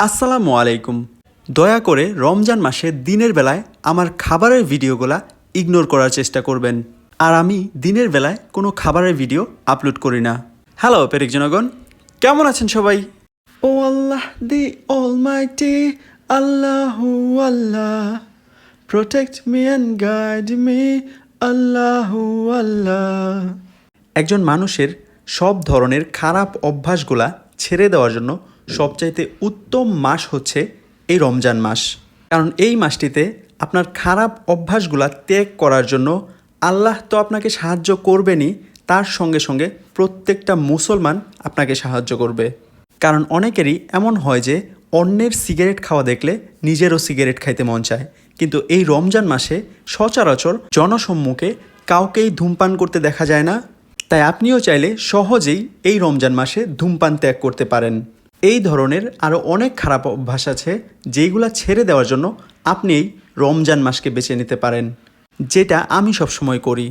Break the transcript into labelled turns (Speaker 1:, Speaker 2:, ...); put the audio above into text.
Speaker 1: আসসালামু আলাইকুম। দয়া করে রমজান মাসে দিনের বেলায় আমার খাবারের ভিডিওগুলা ইগনোর করার চেষ্টা করবেন। আর আমি দিনের বেলায় কোনো খাবারের ভিডিও আপলোড করি না। হ্যালো পেরিক জনগণ, কেমন আছেন সবাই? ও আল্লাহ the almighty, Allahu Allah, protect me and guide me, Allahu Allah. একজন মানুষের সব ধরনের খারাপ অভ্যাসগুলা ছেড়ে দেওয়ার জন্য সবচাইতে উত্তম মাস হচ্ছে এই রমজান মাস। কারণ এই মাসটিতে আপনার খারাপ অভ্যাসগুলা ত্যাগ করার জন্য আল্লাহ তো আপনাকে সাহায্য করবেনই, তার সঙ্গে সঙ্গে প্রত্যেকটা মুসলমান আপনাকে সাহায্য করবে। কারণ অনেকেরই এমন হয় যে অন্যের সিগারেট খাওয়া দেখলে নিজেরও সিগারেট খাইতে মন চায়, কিন্তু এই রমজান মাসে সচরাচর জনসম্মুখে কাউকেই ধূমপান করতে দেখা যায় না। তাই আপনিও চাইলে সহজেই এই রমজান মাসে ধূমপান ত্যাগ করতে পারেন। এই ধরনের আরও অনেক খারাপ অভ্যাস আছে যেইগুলা ছেড়ে দেওয়ার জন্য আপনি এই রমজান মাসকে বেছে নিতে পারেন, যেটা আমি সবসময় করি।